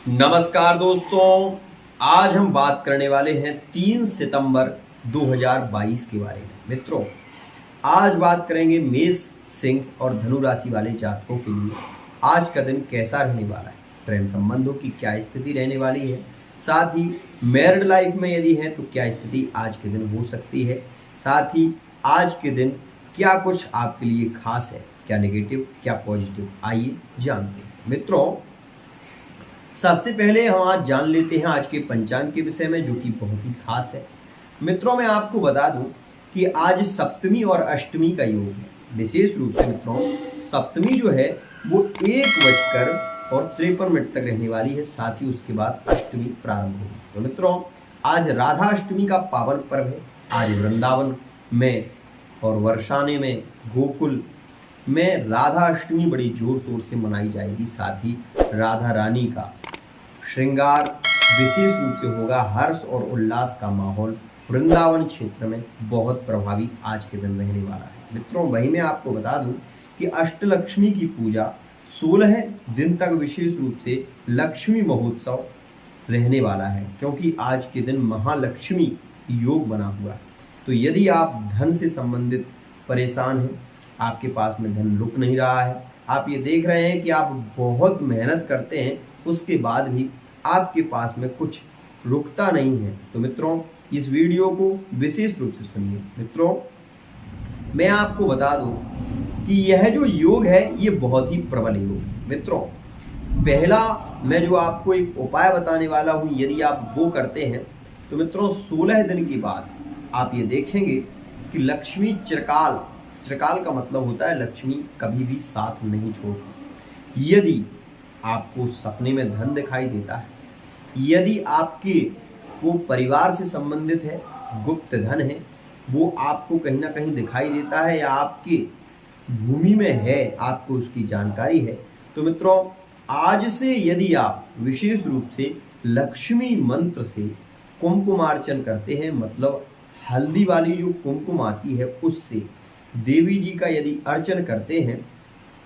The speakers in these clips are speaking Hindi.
नमस्कार दोस्तों, आज हम बात करने वाले हैं 3 सितंबर 2022 के बारे में। मित्रों, आज बात करेंगे मेष, सिंह और धनु राशि वाले जातकों के लिए आज का दिन कैसा रहने वाला है, प्रेम संबंधों की क्या स्थिति रहने वाली है, साथ ही मैरिड लाइफ में यदि है तो क्या स्थिति आज के दिन हो सकती है, साथ ही आज के दिन क्या कुछ आपके लिए खास है, क्या नेगेटिव क्या पॉजिटिव, आइए जानते हैं। मित्रों, सबसे पहले हम आज जान लेते हैं आज के पंचांग के विषय में, जो कि बहुत ही खास है। मित्रों, मैं आपको बता दूं कि आज सप्तमी और अष्टमी का योग है। विशेष रूप से मित्रों, सप्तमी जो है वो 1:53 तक रहने वाली है, साथ ही उसके बाद अष्टमी प्रारंभ होगी। तो मित्रों, आज राधा अष्टमी का पावन पर्व है। आज वृंदावन में और वर्षाने में, गोकुल में राधा अष्टमी बड़ी जोर शोर से मनाई जाएगी। साथ ही राधा रानी का श्रृंगार विशेष रूप से होगा। हर्ष और उल्लास का माहौल वृंदावन क्षेत्र में बहुत प्रभावी आज के दिन रहने वाला है। मित्रों, वही मैं आपको बता दूं कि अष्टलक्ष्मी की पूजा 16 दिन तक विशेष रूप से लक्ष्मी महोत्सव रहने वाला है, क्योंकि आज के दिन महालक्ष्मी योग बना हुआ है। तो यदि आप धन से संबंधित परेशान हैं, आपके पास में धन रुक नहीं रहा है, आप ये देख रहे हैं कि आप बहुत मेहनत करते हैं, उसके बाद भी आपके पास में कुछ रुकता नहीं है, तो मित्रों इस वीडियो को विशेष रूप से सुनिए। मित्रों, मैं आपको बता दूं कि यह जो योग है ये बहुत ही प्रबल योग है। मित्रों, पहला मैं जो आपको एक उपाय बताने वाला हूं, यदि आप वो करते हैं तो मित्रों 16 दिन के बाद आप ये देखेंगे कि लक्ष्मी चिरकाल, चिरकाल का मतलब होता है लक्ष्मी कभी भी साथ नहीं छोड़ती। यदि आपको सपने में धन दिखाई देता है, यदि आपके वो परिवार से संबंधित है, गुप्त धन है, वो आपको कहीं ना कहीं दिखाई देता है या आपके भूमि में है, आपको उसकी जानकारी है, तो मित्रों आज से यदि आप विशेष रूप से लक्ष्मी मंत्र से कुमकुमार्चन करते हैं, मतलब हल्दी वाली जो कुमकुम आती है उससे देवी जी का यदि अर्चन करते हैं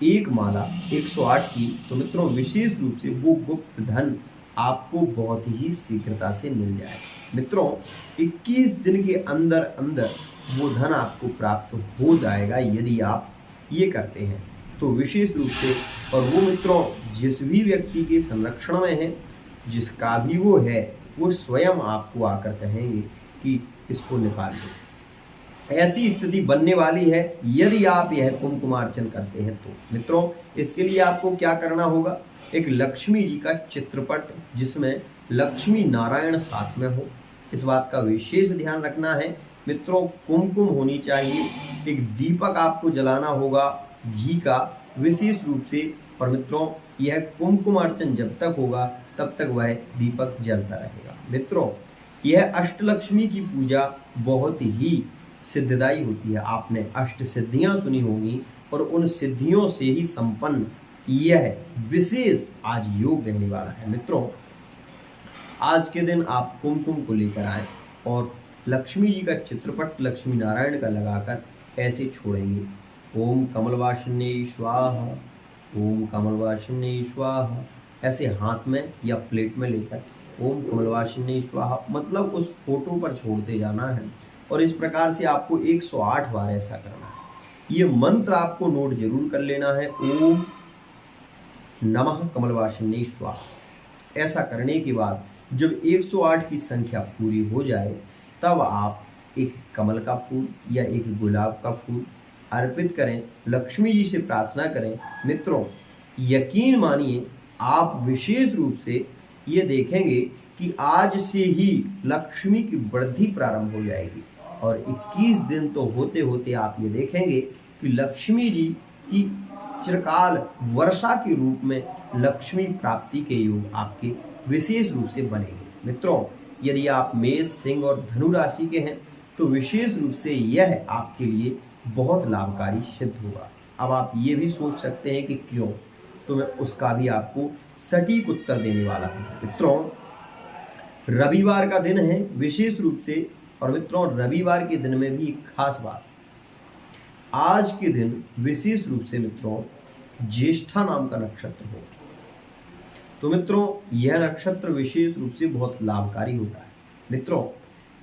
एक माला 108 की, तो मित्रों विशेष रूप से वो गुप्त धन आपको बहुत ही शीघ्रता से मिल जाए। मित्रों 21 दिन के अंदर अंदर वो धन आपको प्राप्त हो जाएगा यदि आप ये करते हैं तो विशेष रूप से। और वो मित्रों जिस भी व्यक्ति के संरक्षण में है, जिसका भी वो है, वो स्वयं आपको आकर कहेंगे कि इसको निकाल दो। ऐसी स्थिति बनने वाली है यदि आप यह कुमकुमार्चन करते हैं। तो मित्रों इसके लिए आपको क्या करना होगा, एक लक्ष्मी जी का चित्रपट जिसमें लक्ष्मी नारायण साथ में हो, इस बात का विशेष ध्यान रखना है। मित्रों कुमकुम होनी चाहिए, एक दीपक आपको जलाना होगा घी का विशेष रूप से। और मित्रों यह कुमकुम अर्चन जब तक होगा तब तक वह दीपक जलता रहेगा। मित्रों यह अष्टलक्ष्मी की पूजा बहुत ही सिद्धदायी होती है। आपने अष्ट सिद्धियां सुनी होंगी और उन सिद्धियों से ही संपन्न यह विशेष आज योग रहने वाला है। मित्रों आज के दिन आप कुमकुम को लेकर आए और लक्ष्मी जी का चित्रपट लक्ष्मी नारायण का लगाकर ऐसे छोड़ेंगे, ओम कमलवासिन्ये स्वाहा, ओम कमलवासिन्ये स्वाहा, ऐसे हाथ में या प्लेट में लेकर ओम कमलवासिन्ये स्वाहा मतलब उस फोटो पर छोड़ते जाना है। और इस प्रकार से आपको 108 बार ऐसा करना है। ये मंत्र आपको नोट जरूर कर लेना है, ओम नमः कमलवासिन्ये स्वाहा। ऐसा करने के बाद जब 108 की संख्या पूरी हो जाए तब आप एक कमल का फूल या एक गुलाब का फूल अर्पित करें, लक्ष्मी जी से प्रार्थना करें। मित्रों यकीन मानिए आप विशेष रूप से ये देखेंगे कि आज से ही लक्ष्मी की वृद्धि प्रारंभ हो जाएगी और 21 दिन तो होते होते आप ये देखेंगे कि लक्ष्मी जी की चिरकाल वर्षा के रूप में लक्ष्मी प्राप्ति के योग आपके विशेष रूप से बनेंगे। मित्रों यदि आप मेष, सिंह और धनु राशि के हैं तो विशेष रूप से यह आपके लिए बहुत लाभकारी सिद्ध होगा। अब आप ये भी सोच सकते हैं कि क्यों, तो मैं उसका भी आपको सटीक उत्तर देने वाला हूँ। मित्रों रविवार का दिन है विशेष रूप से, और मित्रों रविवार के दिन में भी एक खास बात, आज के दिन विशेष रूप से मित्रों ज्येष्ठा नाम का नक्षत्र हो। तो मित्रों यह नक्षत्र विशेष रूप से बहुत लाभकारी होता है। मित्रों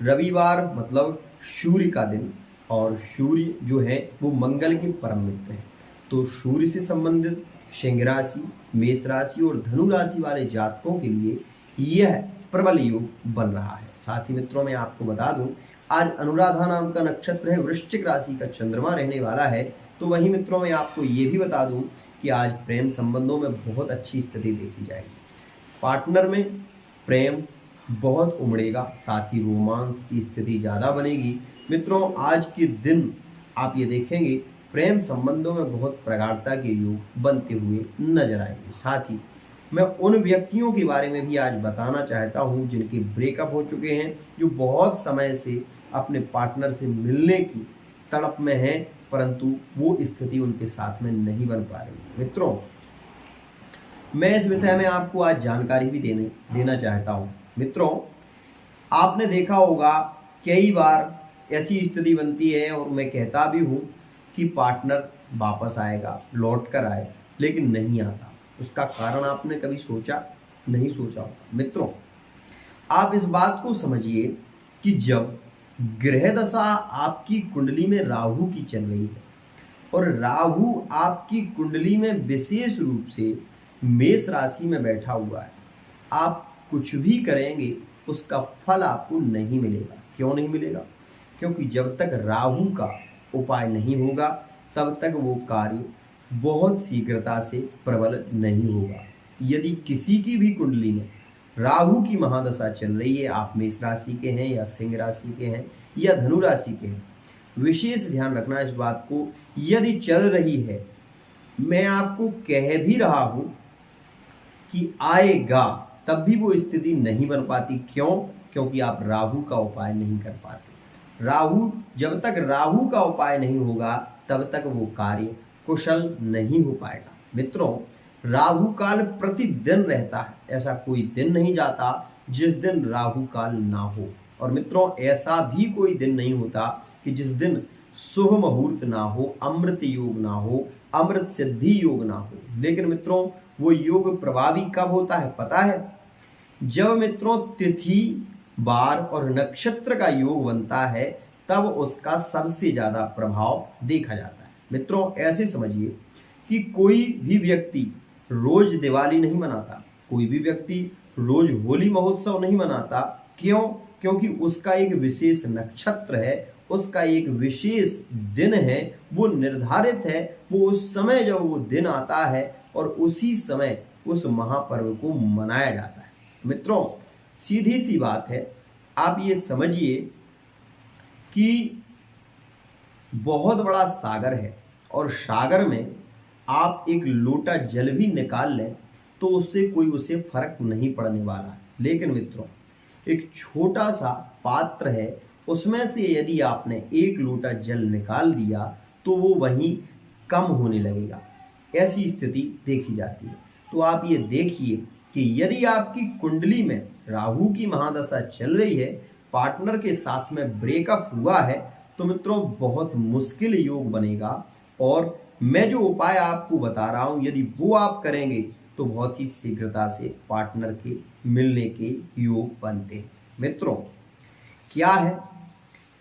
रविवार मतलब सूर्य का दिन, और सूर्य जो है वो मंगल के परम मित्र है। तो सूर्य से संबंधित सिंह राशि, मेष राशि और धनु राशि वाले जातकों के लिए यह प्रबल योग बन रहा है। साथ ही मित्रों मैं आपको बता दूं, आज अनुराधा नाम का नक्षत्र है, वृश्चिक राशि का चंद्रमा रहने वाला है। तो वहीं मित्रों मैं आपको ये भी बता दूं कि आज प्रेम संबंधों में बहुत अच्छी स्थिति देखी जाएगी। पार्टनर में प्रेम बहुत उमड़ेगा, साथ ही रोमांस की स्थिति ज़्यादा बनेगी। मित्रों आज के दिन आप ये देखेंगे प्रेम संबंधों में बहुत प्रगाढ़ता के योग बनते हुए नजर आएंगे। साथ ही मैं उन व्यक्तियों के बारे में भी आज बताना चाहता हूं जिनके ब्रेकअप हो चुके हैं, जो बहुत समय से अपने पार्टनर से मिलने की तड़प में हैं, परंतु वो स्थिति उनके साथ में नहीं बन पा रही। मित्रों मैं इस विषय में आपको आज जानकारी भी देना चाहता हूं। मित्रों आपने देखा होगा कई बार ऐसी स्थिति बनती है, और मैं कहता भी हूं कि पार्टनर वापस आएगा, लौट कर आए, लेकिन नहीं आता। उसका कारण आपने कभी सोचा नहीं सोचा होगा। मित्रों आप इस बात को समझिए कि जब ग्रह दशा आपकी कुंडली में राहु की चल रही है, और राहु आपकी कुंडली में विशेष रूप से मेष राशि में बैठा हुआ है, आप कुछ भी करेंगे उसका फल आपको नहीं मिलेगा। क्यों नहीं मिलेगा? क्योंकि जब तक राहु का उपाय नहीं होगा तब तक वो कार्य बहुत शीघ्रता से प्रबल नहीं होगा। यदि किसी की भी कुंडली में राहु की महादशा चल रही है, आप मेष राशि के हैं या सिंह राशि के हैं या धनु राशि के हैं, विशेष ध्यान रखना इस बात को। यदि चल रही है, मैं आपको कह भी रहा हूं कि आएगा, तब भी वो स्थिति नहीं बन पाती। क्यों? क्योंकि आप राहु का उपाय नहीं कर पाते। राहु जब तक राहु का उपाय नहीं होगा तब तक वो कार्य कुशल नहीं हो पाएगा। मित्रों राहु काल प्रतिदिन रहता है, ऐसा कोई दिन नहीं जाता जिस दिन राहु काल ना हो। और मित्रों ऐसा भी कोई दिन नहीं होता कि जिस दिन शुभ मुहूर्त ना हो, अमृत योग ना हो, अमृत सिद्धि योग ना हो। लेकिन मित्रों वो योग प्रभावी कब होता है पता है? जब मित्रों तिथि, वार और नक्षत्र का योग बनता है, तब उसका सबसे ज्यादा प्रभाव देखा जाता है। मित्रों ऐसे समझिए कि कोई भी व्यक्ति रोज दिवाली नहीं मनाता, कोई भी व्यक्ति रोज होली महोत्सव नहीं मनाता। क्यों? क्योंकि उसका एक विशेष नक्षत्र है, उसका एक विशेष दिन है, वो निर्धारित है। वो उस समय जब वो दिन आता है और उसी समय उस महापर्व को मनाया जाता है। मित्रों सीधी सी बात है, आप ये समझिए कि बहुत बड़ा सागर है, और सागर में आप एक लोटा जल भी निकाल लें तो उससे कोई उसे फर्क नहीं पड़ने वाला। लेकिन मित्रों एक छोटा सा पात्र है, उसमें से यदि आपने एक लोटा जल निकाल दिया तो वो वहीं कम होने लगेगा। ऐसी स्थिति देखी जाती है। तो आप ये देखिए कि यदि आपकी कुंडली में राहु की महादशा चल रही है, पार्टनर के साथ में ब्रेकअप हुआ है, तो मित्रों बहुत मुश्किल योग बनेगा। और मैं जो उपाय आपको बता रहा हूं, यदि वो आप करेंगे तो बहुत ही शीघ्रता से पार्टनर के मिलने के योग बनते हैं। मित्रों क्या है,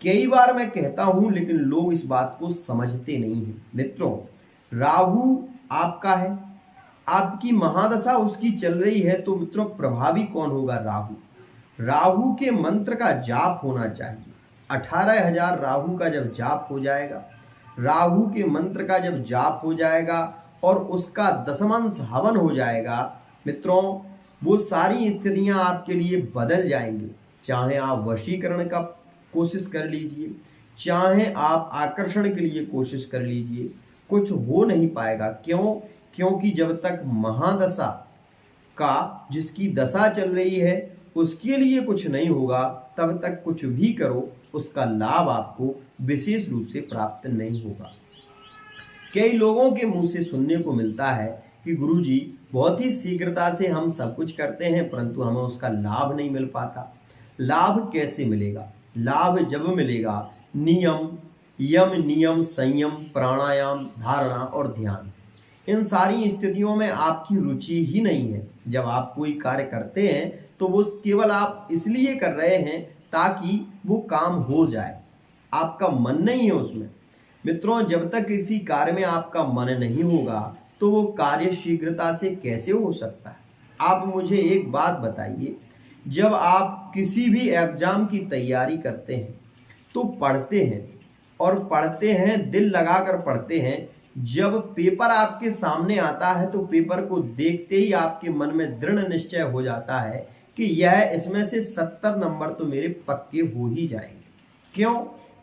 कई बार मैं कहता हूं लेकिन लोग इस बात को समझते नहीं हैं। मित्रों राहु आपका है, आपकी महादशा उसकी चल रही है, तो मित्रों प्रभावी कौन होगा? राहु। राहु के मंत्र का जाप होना चाहिए। 18,000 राहु का जब जाप हो जाएगा, राहु के मंत्र का जब जाप हो जाएगा और उसका दशमांश हवन हो जाएगा, मित्रों वो सारी स्थितियां आपके लिए बदल जाएंगी। चाहे आप वशीकरण का कोशिश कर लीजिए, चाहे आप आकर्षण के लिए कोशिश कर लीजिए, कुछ हो नहीं पाएगा। क्यों? क्योंकि जब तक महादशा का जिसकी दशा चल रही है उसके लिए कुछ नहीं होगा, तब तक कुछ भी करो उसका लाभ आपको विशेष रूप से प्राप्त नहीं होगा। कई लोगों के मुंह से सुनने को मिलता है कि गुरुजी बहुत ही शीघ्रता से हम सब कुछ करते हैं परंतु हमें उसका लाभ नहीं मिल पाता। लाभ कैसे मिलेगा? लाभ जब मिलेगा नियम, यम नियम, संयम, प्राणायाम, धारणा और ध्यान, इन सारी स्थितियों में आपकी रुचि ही नहीं है। जब आप कोई कार्य करते हैं तो वो केवल आप इसलिए कर रहे हैं ताकि वो काम हो जाए, आपका मन नहीं है उसमें। मित्रों, जब तक किसी कार्य में आपका मन नहीं होगा तो वो कार्य शीघ्रता से कैसे हो सकता है? आप मुझे एक बात बताइए, जब आप किसी भी एग्जाम की तैयारी करते हैं तो पढ़ते हैं और पढ़ते हैं, दिल लगाकर पढ़ते हैं। जब पेपर आपके सामने आता है तो पेपर को देखते ही आपके मन में दृढ़ निश्चय हो जाता है कि यह इसमें से 70 नंबर तो मेरे पक्के हो ही जाएंगे। क्यों?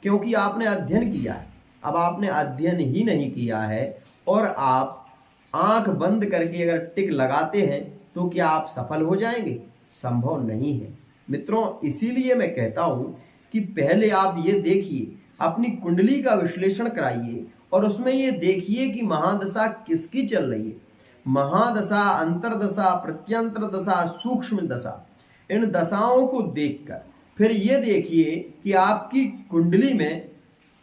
क्योंकि आपने अध्ययन किया है। अब आपने अध्ययन ही नहीं किया है और आप आंख बंद करके अगर टिक लगाते हैं तो क्या आप सफल हो जाएंगे? संभव नहीं है। मित्रों, इसीलिए मैं कहता हूं कि पहले आप ये देखिए, अपनी कुंडली का विश्लेषण कराइए और उसमें ये देखिए कि महादशा किसकी चल रही है। महादशा, अंतरदशा, प्रत्यंतर दशा, सूक्ष्म दशा, इन दशाओं को देखकर फिर ये देखिए कि आपकी कुंडली में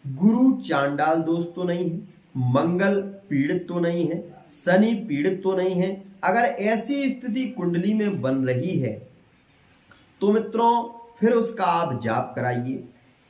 गुरु चांडाल दोष तो नहीं है, मंगल पीड़ित तो नहीं है, शनि पीड़ित तो नहीं है। अगर ऐसी स्थिति कुंडली में बन रही है तो मित्रों फिर उसका आप जाप कराइए।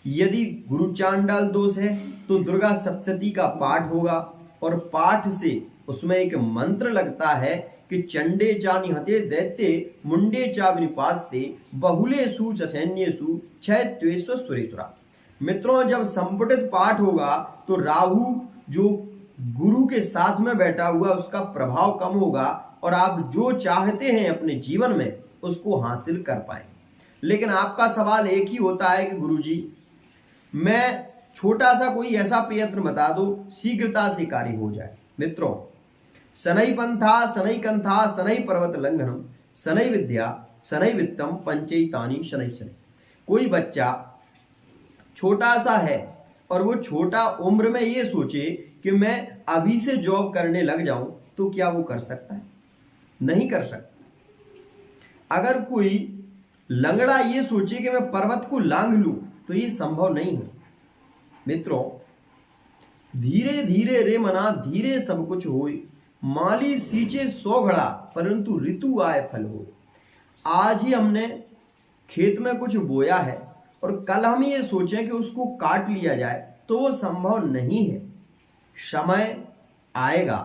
यदि गुरु चांडाल दोष है तो दुर्गा सप्तशती का पाठ होगा और पाठ से उसमें एक मंत्र लगता है कि चंडे चा निहते दैत्ये मुंडे चा विनिपास्ते बहुलेषु च सैन्येषु क्षयत्वेषु सुरेश्वरा। मित्रों, जब संपुटित पाठ होगा तो राहु जो गुरु के साथ में बैठा हुआ उसका प्रभाव कम होगा और आप जो चाहते हैं अपने जीवन में उसको हासिल कर पाएंगे। लेकिन आपका सवाल एक ही होता है कि गुरुजी, मैं छोटा सा कोई ऐसा प्रयत्न बता दो शीघ्रता से कार्य हो जाए। मित्रों, शनै पंथा शनै कंथा शनै पर्वत लंघनम शनै विद्या शनै वित्तम पंचैतानि शनै शनै। कोई बच्चा छोटा सा है और वो छोटा उम्र में ये सोचे कि मैं अभी से जॉब करने लग जाऊं तो क्या वो कर सकता है? नहीं कर सकता। अगर कोई लंगड़ा ये सोचे कि मैं पर्वत को लांघ लूं तो ये संभव नहीं है। मित्रों, धीरे धीरे रे मना धीरे सब कुछ होए, माली सींचे 100 घड़ा परंतु ऋतु आए फल हो। आज ही हमने खेत में कुछ बोया है और कल हम ये सोचें कि उसको काट लिया जाए तो वो संभव नहीं है। समय आएगा,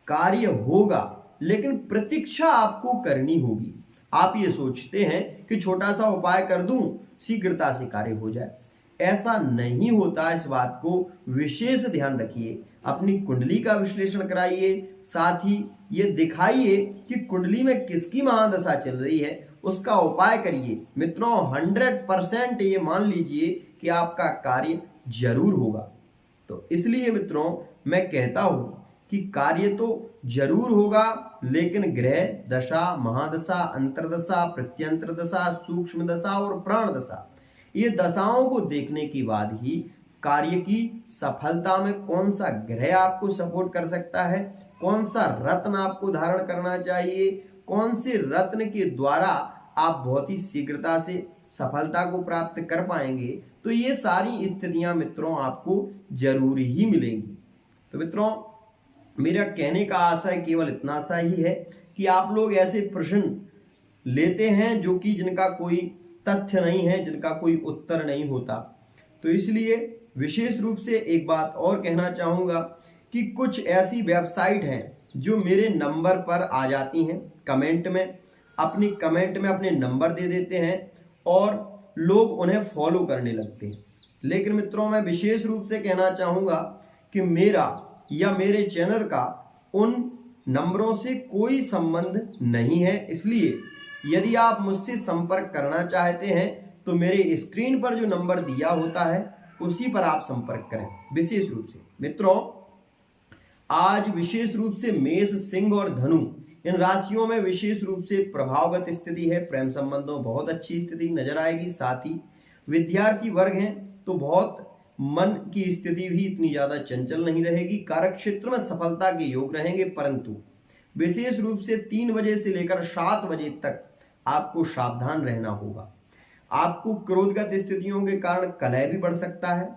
कार्य होगा, लेकिन प्रतीक्षा आपको करनी होगी। आप ये सोचते हैं कि छोटा सा उपाय कर दूं शीघ्रता से कार्य हो जाए, ऐसा नहीं होता। इस बात को विशेष ध्यान रखिए। अपनी कुंडली का विश्लेषण कराइए, साथ ही ये दिखाइए कि कुंडली में किसकी महादशा चल रही है, उसका उपाय करिए। मित्रों, 100% ये मान लीजिए कि आपका कार्य जरूर होगा। तो इसलिए मित्रों मैं कहता हूं कि कार्य तो जरूर होगा, लेकिन ग्रह दशा, महादशा, अंतरदशा, प्रत्यंतर दशा, सूक्ष्म दशा और प्राण दशा, ये दशाओं को देखने के बाद ही कार्य की सफलता में कौन सा ग्रह आपको सपोर्ट कर सकता है, कौन सा रत्न आपको धारण करना चाहिए, कौन से रत्न के द्वारा आप बहुत ही शीघ्रता से सफलता को प्राप्त कर पाएंगे, तो ये सारी स्थितियां मित्रों आपको जरूर ही मिलेंगी। तो मित्रों, मेरा कहने का आशय केवल इतना सा ही है कि आप लोग ऐसे प्रश्न लेते हैं जो कि जिनका कोई तथ्य नहीं है, जिनका कोई उत्तर नहीं होता। तो इसलिए विशेष रूप से एक बात और कहना चाहूँगा कि कुछ ऐसी वेबसाइट हैं जो मेरे नंबर पर आ जाती हैं, कमेंट में अपने नंबर दे देते हैं और लोग उन्हें फॉलो करने लगते हैं। लेकिन मित्रों, मैं विशेष रूप से कहना चाहूँगा कि मेरा या मेरे चैनल का उन नंबरों से कोई संबंध नहीं है। इसलिए यदि आप मुझसे संपर्क करना चाहते हैं तो मेरे स्क्रीन पर जो नंबर दिया होता है उसी पर आप संपर्क करें। विशेष रूप से मित्रों, आज विशेष रूप से मेष, सिंह और धनु इन राशियों में विशेष रूप से प्रभावगत स्थिति है। प्रेम संबंधों बहुत अच्छी स्थिति नजर आएगी। साथ ही विद्यार्थी वर्ग हैं तो बहुत मन की स्थिति भी इतनी ज्यादा चंचल नहीं रहेगी। कार्य क्षेत्र में सफलता के योग रहेंगे, परंतु विशेष रूप से 3 बजे से लेकर 7 बजे तक आपको सावधान रहना होगा। आपको क्रोधगत स्थितियों के कारण कलह भी बढ़ सकता है,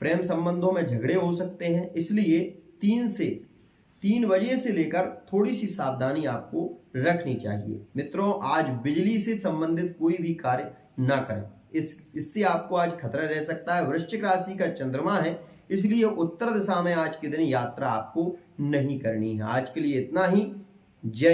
प्रेम संबंधों में झगड़े हो सकते हैं। इसलिए 3 से 3 बजे से लेकर थोड़ी सी सावधानी आपको रखनी चाहिए। मित्रों, आज बिजली से संबंधित कोई भी कार्य ना करें, इससे आपको आज खतरा रह सकता है। वृश्चिक राशि का चंद्रमा है, इसलिए उत्तर दिशा में आज के दिन यात्रा आपको नहीं करनी है। आज के लिए इतना ही। जय